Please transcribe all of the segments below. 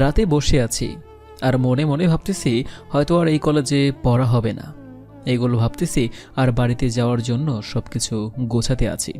রাতে বসে আছি আর মনে মনে ভাবতেছি হয়তো আর এই কলেজে পড়া হবে না। এগুলো ভাবতেছি আর বাড়িতে যাওয়ার জন্য সবকিছু গোছাতে আছি।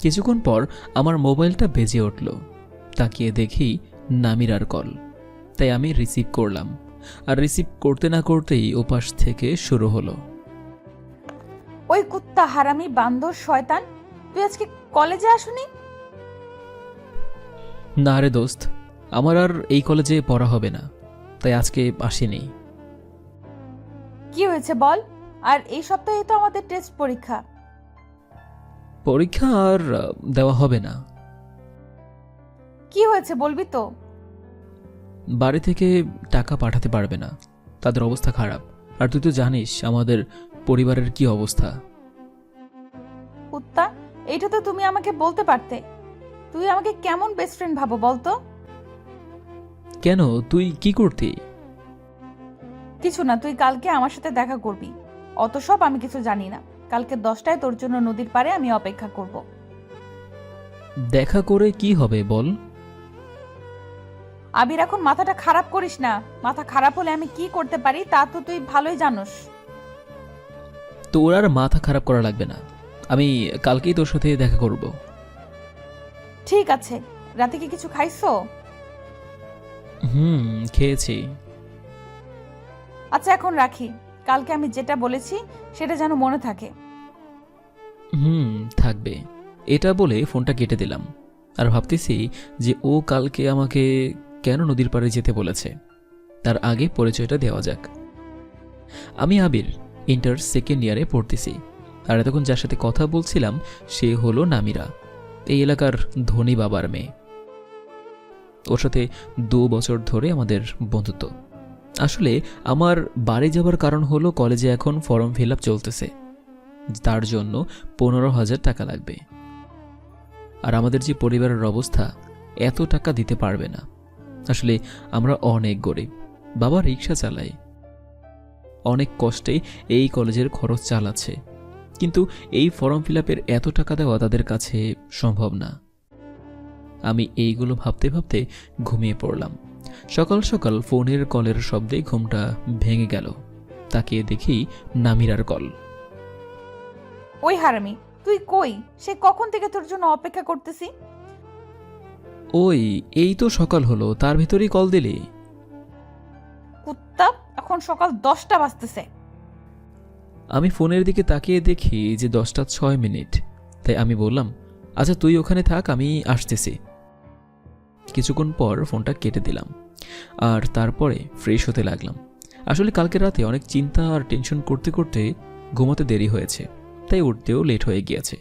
কিছুক্ষণ পর আমার মোবাইলটা বেজে উঠল। তাকিয়ে দেখি নামিরার কল। তাই আমি রিসিভ করলাম। আর রিসিভ করতে না করতেই ওপাশ থেকে শুরু হলো। ওই কুত্তা হারামি বান্দর শয়তান, তুই আজকে কলেজে আসুনি? না রে দোস্ত, আমার আর এই কলেজে পড়া হবে না, তাই আজকে আসিনি। কি হয়েছে বল? আর এই সপ্তাহে তো আমাদের টেস্ট পরীক্ষা। পরীক্ষা আর দেওয়া হবে না। কি হয়েছে বলবি তো? বাড়ি থেকে টাকা পাঠাতে পারবে না, তাদের অবস্থা খারাপ। আর তুই তো জানিস আমাদের পরিবারের কি অবস্থা। কুত্তা, এইটা তো তুমি আমাকে বলতে পারতে। তুই আমাকে কেমন বেস্ট ফ্রেন্ড ভাবো বলতো? কেন, তুই কি করতি? কিছু না, তুই কালকে আমার সাথে দেখা করবি। অত সব আমি কিছু জানি না। কালকে 10টায় তোর জন্য নদীর পাড়ে আমি অপেক্ষা করব। দেখা করে কি হবে বল? আবির, এখন মাথাটা খারাপ করিস না। মাথা খারাপ হলে আমি কি করতে পারি তা তো তুই ভালোই জানোস। তোর আর মাথা খারাপ করা লাগবে না, আমি কালকেই তোর সাথে দেখা করব। ঠিক আছে, রাতে কি কিছু খাইছো? খেয়েছি। আচ্ছা, এখন রাখি। কালকে আমি যেটা বলেছি সেটা যেন মনে থাকে। থাকবে। এটা বলে ফোনটা কেটে দিলাম। আর ভাবতেছি যে ও কালকে আমাকে কেন নদীর পাড়ে যেতে বলেছে। তার আগে পরিচয়টা দেওয়া যাক। আমি আবির, ইন্টার সেকেন্ড ইয়ারে পড়তেছি। আর এতক্ষণ যার সাথে কথা বলছিলাম সে হলো নামিরা, এই এলাকার ধনী বাবার মেয়ে। ওর সাথে 2 বছর ধরে আমাদের বন্ধুত্ব। আসলে আমার বাড়ি যাবার কারণ হলো কলেজে এখন ফর্ম ফিল আপ চলতেছে, তার জন্য 15,000 টাকা লাগবে। আর আমাদের যে পরিবারের অবস্থা, এত টাকা দিতে পারবে না। আসলে আমরা অনেক গরিব, বাবা রিক্সা চালায়, অনেক কষ্টে এই কলেজের খরচ চালাচ্ছে। কিন্তু এই ফর্ম ফিল আপের এত টাকা দেওয়া তাদের কাছে সম্ভব না। আমি এইগুলো ভাবতে ভাবতে ঘুমিয়ে পড়লাম। সকাল সকাল ফোনের কলের শব্দে ঘুমটা ভেঙে গেল। তাকিয়ে দেখি নামিরার কল। ওই হারামি, তুই কই? সে কখন থেকে তোর জন্য অপেক্ষা করতেছি। ওই, এই তো সকাল হলো, তার ভিতরেই কল দিলি? কুত্তা, এখন সকাল 10টা বাজতেছে। আমি ফোনের দিকে তাকিয়ে দেখি যে 10টা 6 মিনিট। তাই আমি বললাম, আচ্ছা তুই ওখানে থাক, আমি আসতেছি। কিছুক্ষণ পর ফোনটা কেটে দিলাম আর তারপরে ফ্রেশ হতে লাগলাম। আসলে কালকে রাতে অনেক চিন্তা আর টেনশন করতে করতে ঘুমাতে দেরি হয়েছে, তাই উঠতেও লেট হয়ে গিয়েছে।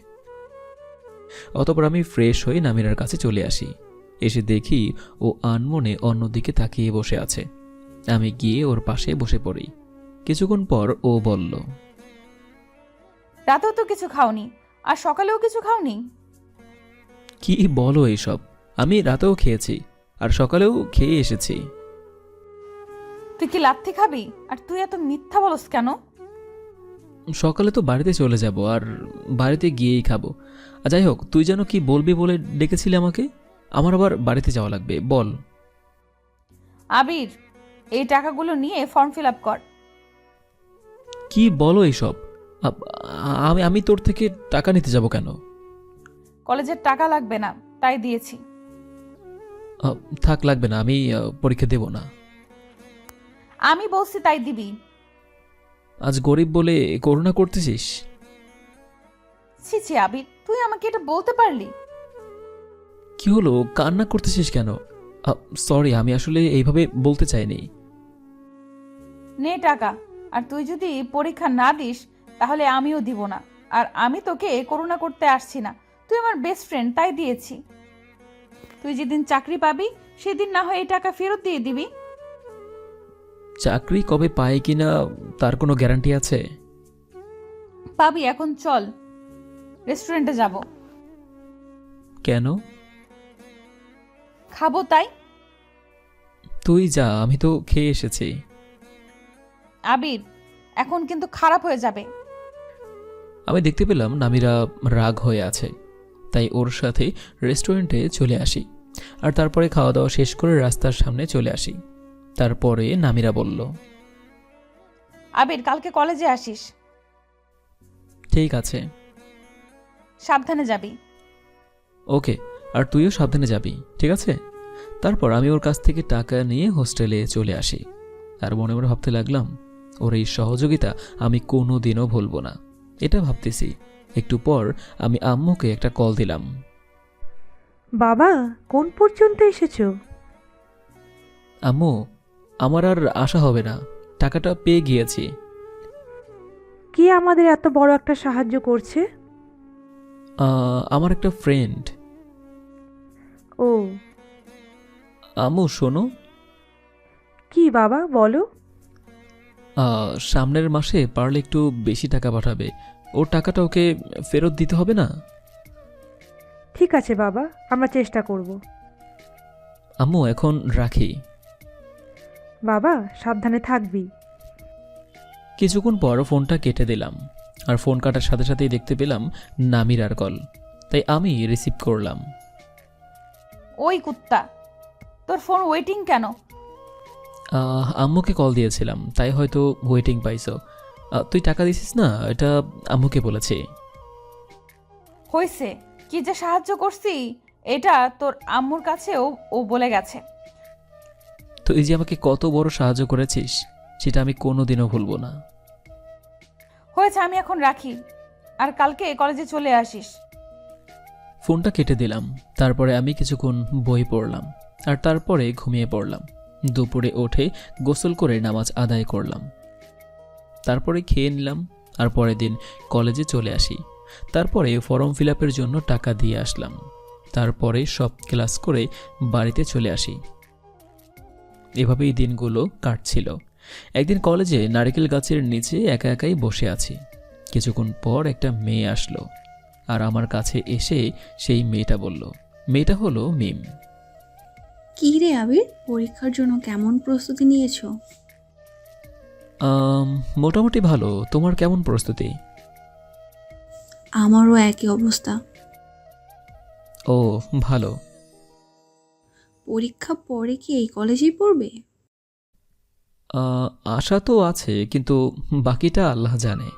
অতঃপর আমি ফ্রেশ হয়ে নামিরার কাছে চলে আসি। এসে দেখি ও আনমনে অন্যদিকে তাকিয়ে বসে আছে। আমি গিয়ে ওর পাশে বসে পড়ি। কিছুক্ষণ পর ও বলল, রাতেও তো কিছু খাওনি, আর সকালেও কিছু খাওনি। কি বলো এইসব? আমি রাতেও খেয়েছি আর সকালেও খেয়ে এসেছি। তুই কি লাথি খাবি? আর তুই এত মিথ্যা বলস কেন? সকালে তো বাড়িতে চলে যাব, আর বাড়িতে গিয়েই খাবো। আর যাই হোক, তুই যেন কি বলবি বলে ডেকেছিলি আমাকে? আমার আবার বাড়িতে যাওয়া লাগবে, বল। আবির, এই টাকাগুলো নিয়ে ফর্ম ফিল আপ কর। কি বলো এইসব? আমি আমি তোর থেকে টাকা নিতে যাব কেন? কলেজের টাকা লাগবে না, তাই দিয়েছি। থাক, লাগবে না, আমি পরীক্ষা দেব না। আমি বলছি তাই দিবি। আজ গরিব বলে করুণা করতেছিস? ছি ছি আবির, তুই আমাকে এটা বলতে পারলি? কি হলো, কান্না করতেছিস কেন? সরি, আমি আসলে এইভাবে বলতে চাইনি। নে টাকা। আর তুই যদি পরীক্ষা না দিস তাহলে আমিও দিব না। আর আমি তোকে করুণা করতে আসছি না, তুই আমার বেস্ট ফ্রেন্ড, তাই দিয়েছি। তুই যেদিন চাকরি পাবি সেদিন না হয় এই টাকা ফেরত দিয়ে দিবি। চাকরি কবে পাই কিনা তার কোনো গ্যারান্টি আছে? পাবি। এখন চল, রেস্টুরেন্টে যাব। কেন? খাবো তাই। তুই যা, আমি তো খেয়ে এসেছি। আবির, এখন কিন্তু খারাপ হয়ে যাবে। আমি দেখতে পেলাম নামিরা রাগ হয়ে আছে, তাই ওর সাথে রেস্টুরেন্টে চলে আসি। আর তারপরে খাওয়া দাওয়া শেষ করে রাস্তার সামনে চলে আসি। তারপরে নামিরা বলল, আবির, কালকে কলেজে আসিস, ঠিক আছে। সাবধানে যাবি। ওকে, আর তুইও সাবধানে যাবি, ঠিক আছে। তারপর আমি ওর কাছ থেকে টাকা নিয়ে হোস্টেলে চলে আসি। আর মনে মনে ভাবতে লাগলাম, ওর এই সহযোগিতা আমি কোনো দিনও ভুলবো না, এটা ভাবতেছি। একটু পর আমি আম্মুকে একটা কল দিলাম। বাবা, কোন পর্যন্ত এসেছো? আম্মু, আমার আর আশা হবে না, টাকাটা পেয়ে গিয়েছি। কে আমাদের এত বড় একটা সাহায্য করছে? আমার একটা ফ্রেন্ড। ও, আম্মু শোনো, কি বাবা বলো। সামনের মাসে পারলে একটু বেশি টাকা পাঠাবে। ওর টাকাটা ওকে ফেরত দিতে হবে না? ঠিক আছে বাবা, আমরা চেষ্টা করব। আম্মু এখন রাখি। বাবা, সাবধানে থাকবি। কিছুক্ষণ পর ফোনটা কেটে দিলাম, আর ফোন কাটার সাথে সাথেই দেখতে পেলাম নামিরার কল। তাই আমি রিসিভ করলাম। ওই কুত্তা, তোর ফোন ওয়েটিং কেন? আম্মুকে কল দিয়েছিলাম, তাই হয়তো ওয়েটিং পাইছো। তুই টাকা দিছিস না, এটা আম্মুকে বলেছি। হয়েছে, কি যে সাহায্য করছি এটা তোর আম্মুর কাছেও ও বলে গেছে। তো এই যে আমাকে কত বড় সাহায্য করেছিস, সেটা আমি কোনোদিনও ভুলবো না। হয়েছে, আমি এখন রাখি, আর কালকে কলেজে চলে আসিস। ফোনটা কেটে দিলাম। তারপরে আমি কিছুক্ষণ বই পড়লাম, আর তারপরে ঘুমিয়ে পড়লাম। দুপুরে উঠে গোসল করে নামাজ আদায় করলাম, তারপরে খেয়ে নিলাম। আর পরের দিন কলেজে চলে আসি। তারপরে ফর্ম ফিল আপের জন্য টাকা দিয়ে আসলাম। তারপরে সব ক্লাস করে বাড়িতে চলে আসি। এভাবেই দিনগুলো কাটছিল। একদিন কলেজে নারকেল গাছের নিচে একা একাই বসে আছি। কিছুক্ষণ পর একটা মেয়ে আসলো, আর আমার কাছে এসে সেই মেয়েটা বলল। মেয়েটা হলো মিম। কি রে আবির, পরীক্ষার জন্য কেমন প্রস্তুতি নিয়েছো? মোটামুটি ভালো। তোমার কেমন প্রস্তুতি? আমারও একই অবস্থা। ও, ভালো। পরীক্ষা পরে কি এই কলেজেই পড়বে? আশা তো আছে, কিন্তু বাকিটা আল্লাহ জানে।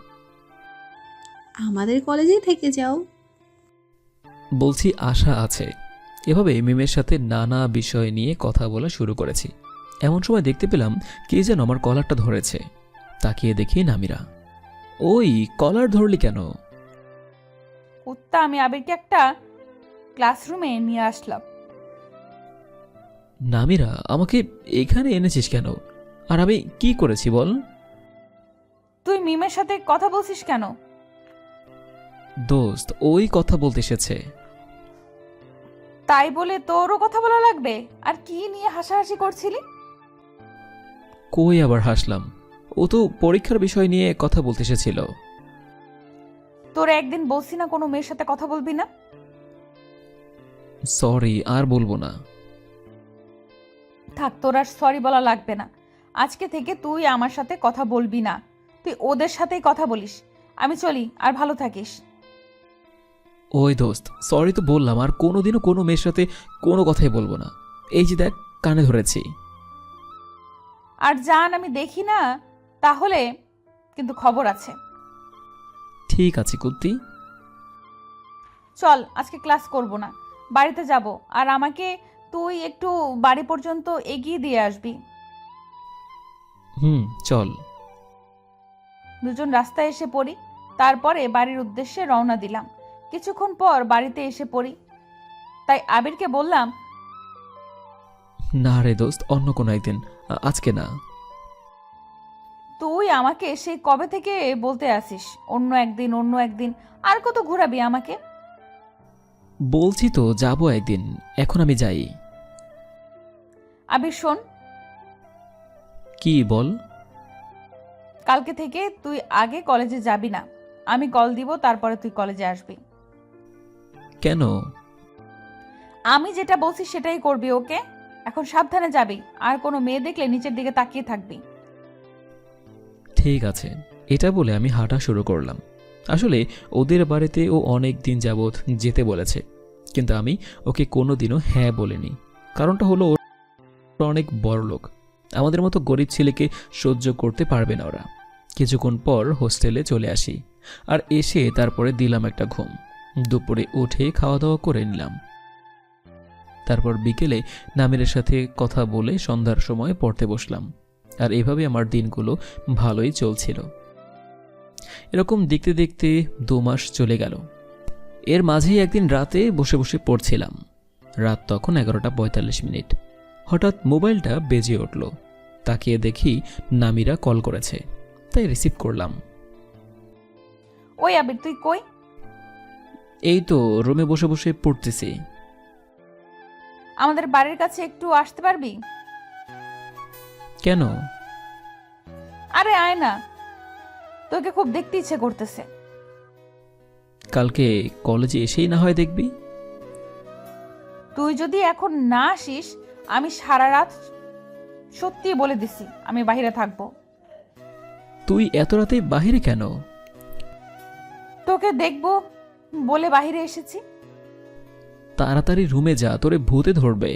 আমাদের কলেজেই থেকে যাও। বলছি আশা আছে। এভাবে মিমের সাথে নানা বিষয় নিয়ে কথা বলা শুরু করেছি। এমন সময় দেখতে পেলাম কে যেন আমার কলারটা ধরেছে। তাকিয়ে দেখি নামিরা। ওই, কলার ধরলি কেন? কুত্তা, আমি আবিরকে একটা ক্লাসরুমে নিয়ে আসলাম। নামিরা, আমাকে এখানে এনেছিস কেন? আর আমি কি করেছি বল? তুই মিমের সাথে কথা বলছিস কেন? দোস্ত, ওই কথা বলতে এসেছে। তাই বলে তোরও কথা বলা লাগবে? আর কি নিয়ে হাসাহাসি করছিলি? কই আবার হাসলাম? ও তো পরীক্ষার বিষয় নিয়ে কথা বলতে এসেছিল। তোর একদিন বলছি না কোনো মেয়ের সাথে কথা বলবি না? সরি, আর বলবো না। থাক, তোর আর সরি বলা লাগবে না। আজকে থেকে তুই আমার সাথে কথা বলবি না, তুই ওদের সাথেই কথা বলিস। আমি চলি, আর ভালো থাকিস। ওই দোস্ত, সরি তো বললাম, আর কোনোদিনও কোনো মেয়ের সাথে কোনো কথাই বলবো না। এই যে দেখ, কানে ধরেছি। আর জান আমি দেখি না, তাহলে কিন্তু খবর আছে। ঠিক আছে কুত্তি। চল, আজকে ক্লাস করব না, বাড়িতে যাব। আর আমাকে তুই একটু বাড়ি পর্যন্ত এগিয়ে দিয়ে আসবি। চল। দুজন রাস্তায় এসে পড়ি, তারপরে বাড়ির উদ্দেশ্যে রওনা দিলাম। কিছুক্ষণ পর বাড়িতে এসে পড়ি, তাই আবিরকে বললাম, না রে দোস্ত, অন্য কোনো একদিন, আজকে না। তুই আমাকে সেই কবে থেকে বলতে আসিস অন্য একদিন অন্য একদিন? আর কত ঘোরাবি আমাকে? বলছি তো যাবো একদিন, এখন আমি যাই। আবির শোন, কি বল? কালকে থেকে তুই আগে কলেজে যাবি না। আমি কল দিব, তারপরে তুই কলেজে আসবি। কেন? আমি যেটা বলছি সেটাই করবি, ওকে? এখন সাবধানে যাবি, আর কোনো মেয়ে দেখলে নিচের দিকে তাকিয়ে থাকবি। ঠিক আছে। এটা বলে আমি হাঁটা শুরু করলাম। আসলে ওদের বাড়িতে ও অনেক দিন যাবৎ যেতে বলেছে, কিন্তু আমি ওকে কোনোদিনও হ্যাঁ বলিনি। কারণটা হলো ওরা অনেক বড় লোক, আমাদের মতো গরিব ছেলেকে সহ্য করতে পারবে না ওরা। কিছুক্ষণ পর হোস্টেলে চলে আসি, আর এসে তারপরে দিলাম একটা ঘুম। দুপুরে উঠে খাওয়া দাওয়া করে নিলাম। তারপর বিকেলে নামিরের সাথে কথা বলে সন্ধ্যার সময় পড়তে বসলাম। আর এভাবে আমার দিনগুলো ভালোই চলছিল। এরকম দেখতে দেখতে 2 মাস চলে গেল। এর মাঝেই একদিন রাতে বসে বসে পড়ছিলাম। রাত তখন 11:45। হঠাৎ মোবাইলটা বেজে উঠল। তাকিয়ে দেখি নামিরা কল করেছে, তাই রিসিভ করলাম। ওই আবির, তুই কই? এই তো রুমে বসে বসে পড়তেছি। আমাদের বাড়ির কাছে একটু আসতে পারবি? কেন? আরে আয় না, তোকে খুব দেখতে ইচ্ছে করতেছে। কালকে কলেজে এসেই না হয় দেখবি। তুই যদি এখন না আসিস, আমি সারা রাত সত্যি বলে দিছি আমি বাইরে থাকবো। তুই এত রাতে বাহিরে কেন? তোকে দেখবো বলে বাইরে এসেছি। তাড়াতাড়ি রুমে যা, তোরে ভূতে ধরবে।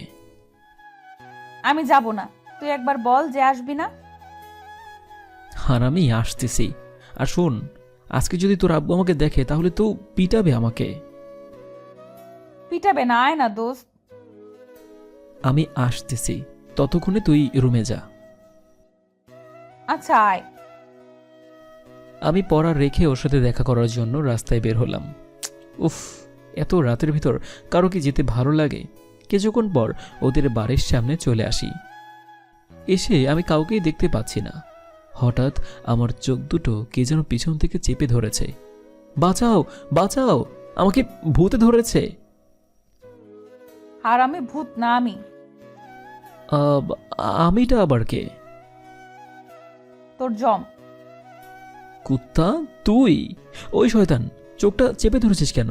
আমি যাব না, তুই একবার বল যে আসবি না। আর আমি আসতেছি। আর শোন, আজকে যদি তোর আব্বু আমাকে দেখে তাহলে তো পিটাবে আমাকে। পিটাবে না, আয় না দোস্ত। আমি আসতেছি, ততক্ষণে তুই রুমে যা। আচ্ছা আয়। আমি পড়া রেখে ওর সাথে দেখা করার জন্য রাস্তায় বের হলাম। উফ, এত রাতের ভিতর কারো কি যেতে ভালো লাগে? কিছুক্ষণ পর ওদের বাড়ির সামনে চলে আসি। এসে আমি কাউকেই দেখতে পাচ্ছি না। হঠাৎ আমার চোখ দুটো কে যেন পিছন থেকে চেপে ধরেছে। বাঁচাও, বাঁচাও, আমাকে ভূতে ধরেছে। আর আমি ভূত না, আমি। আমিটা আবার কে? তোর জম। কুত্তা তুই? ওই শয়তান, চোখটা চেপে ধরেছিস কেন?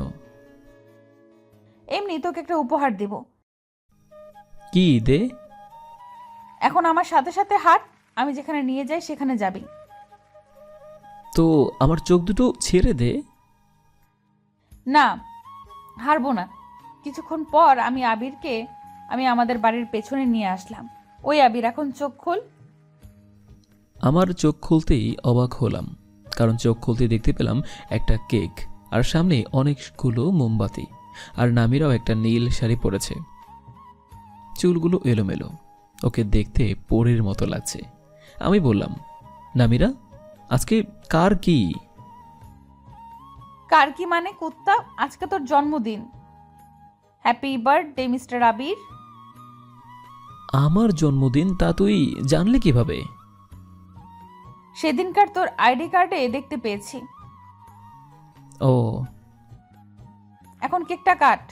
এমনি তোকে একটা উপহার দিব। কি দে? এখন আমার সাথে সাথে হাঁট, আমি যেখানে নিয়ে যাই সেখানে যাবি। তো আমার চোখ দুটো ছেড়ে দে। না, হারবো না। কিছুক্ষণ পর আমি আবিরকে আমাদের বাড়ির পেছনে নিয়ে আসলাম। ওই আবির, এখন চোখ খোল। আমার চোখ খুলতেই অবাক হলাম, কারণ চোখ খুলতে দেখতে পেলাম একটা কেক, আর সামনে অনেকগুলো মোমবাতি, আর নামিরাও একটা নীল শাড়ি পরেছে। চুলগুলো এলোমেলো, ওকে দেখতে পরীর মতো লাগছে। আমি বললাম, নামিরা, আজকে কার কি? কার কি মানে কুত্তা? আজকে তোর জন্মদিন। হ্যাপি বার্থডে মিস্টার আবির। আমার জন্মদিন? তা তুই জানলে কিভাবে? সেদিনকার তোর আইডি কার্ডে দেখতে পেয়েছি। ও, এখন কেকটা কাট।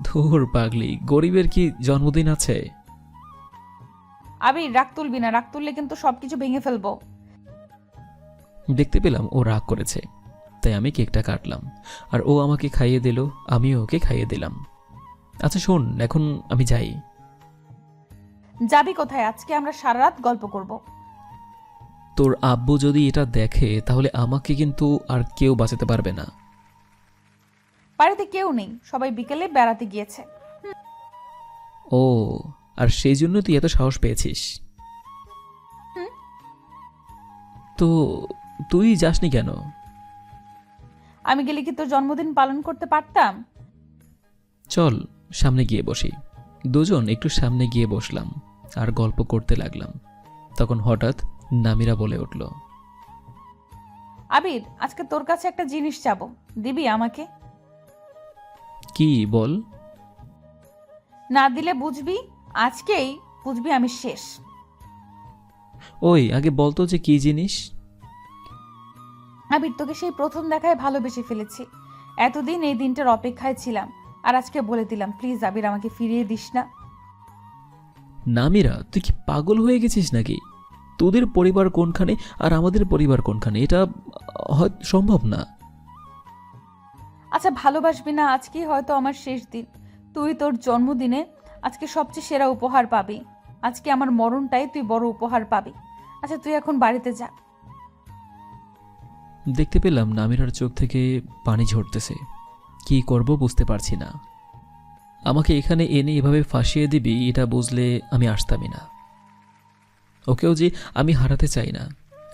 ধুর পাগলি, গরিবের কি জন্মদিন আছে? আবির, রাগ তুলবি না, রাগ তুললে কিন্তু সবকিছু ভেঙে ফেলবো। দেখতে পেলাম ও রাগ করেছে, তাই আমি কেকটা কাটলাম, আর ও আমাকে খাইয়ে দিল, আমিও ওকে খাইয়ে দিলাম। আচ্ছা শোন, এখন আমি যাই। যাবি কোথায়? আজকে আমরা সারা রাত গল্প করব। তোর আব্বু যদি এটা দেখে তাহলে আমাকে কিন্তু আর কেউ বাঁচাতে পারবে না। বাড়িতে কেউ নেই, সবাই বিকেলে বেড়াতে গিয়েছে। ও, আর সেই জন্য তুই এত সাহস পেয়েছিস? তো তুই যাসনি কেন? আমি গেলে কি তোর জন্মদিন পালন করতে পারতাম? চল সামনে গিয়ে বসি। দুজন একটু সামনে গিয়ে বসলাম আর গল্প করতে লাগলাম। তখন হঠাৎ নামিরা বলে উঠল, আবির, আজকে তোর কাছে একটা জিনিস চাবো, দিবি আমাকে? কি বল? না দিলে বুঝবি, আজকেই বুঝবি আমি শেষ। ওই আগে বলতো যে কি জিনিস। আবির, তোকে সেই প্রথম দেখায় ভালোবেসে ফেলেছি। এতদিন এই দিনটার অপেক্ষায় ছিলাম, আর আজকে বলে দিলাম। প্লিজ আবির, আমাকে ফিরিয়ে দিস না। নামিরা, তুই কি পাগল হয়ে গেছিস নাকি? তোদের পরিবার কোনখানে আর আমাদের পরিবার কোনখানে? এটা সম্ভব না। আচ্ছা, ভালোবাসবি না? আজকেই হয়তো আমার শেষ দিন। তুই তোর জন্মদিনে আজকে সবচেয়ে সেরা উপহার পাবি। আজকে আমার মরণটাই তুই বড় উপহার পাবি। আচ্ছা, তুই এখন বাড়িতে যা। দেখতে পেলাম নামিরার চোখ থেকে পানি ঝরতেছে। কি করব বুঝতে পারছি না। আমাকে এখানে এনে এভাবে ফাঁসিয়ে দিবি এটা বুঝলে আমি আসতামই না। ওকেও যে আমি হারাতে চাই না।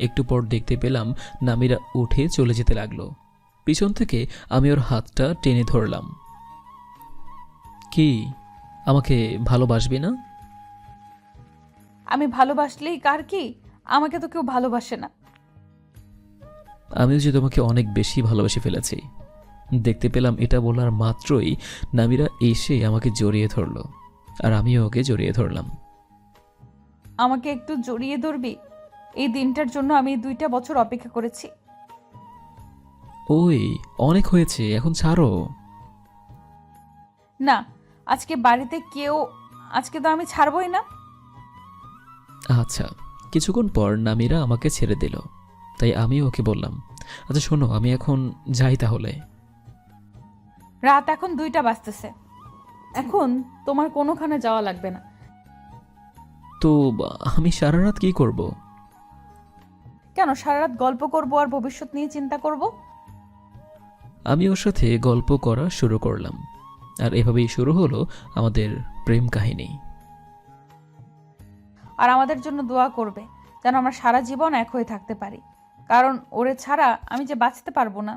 একটু পর দেখতে পেলাম নামিরা উঠে চলে যেতে লাগলো। পিছন থেকে আমি ওর হাতটা টেনে ধরলাম। কি, আমাকে ভালোবাসবি না? আমি ভালোবাসলেই কার কি, আমাকে তো কেউ ভালোবাসে না। আমিও যে তোমাকে অনেক বেশি ভালোবেসে ফেলেছি। দেখতে পেলাম এটা বলার মাত্রই নামিরা এসে আমাকে জড়িয়ে ধরলো, আর আমিও ওকে জড়িয়ে ধরলাম। আমাকে একটু জড়িয়ে ধরবি? এই দিনটার জন্য আমি 2টা বছর অপেক্ষা করেছি। ওই অনেক হয়েছে, এখন ছাড়ো। না, আজকে বাড়িতে কেউ, আজকে তো আমি ছাড়বই না। আচ্ছা। কিছুক্ষণ পর নামিরা আমাকে ছেড়ে দিল, তাই আমি ওকে বললাম, আচ্ছা শোনো, আমি এখন যাই তাহলে। রাত এখন 2টা বাজতেছে, এখন তোমার কোনোখানে যাওয়া লাগবে না। তো আমি সারা রাত কি করব? কেন, সারা রাত গল্প করব আর ভবিষ্যৎ নিয়ে চিন্তা করব? আমি ওর সাথে গল্প করা শুরু করলাম, আর এভাবেই শুরু হলো আমাদের প্রেম কাহিনী। আর আমাদের জন্য দোয়া করবে যেন আমরা সারা জীবন এক হয়ে থাকতে পারি, কারণ ওরে ছাড়া আমি যে বাঁচতে পারবো না।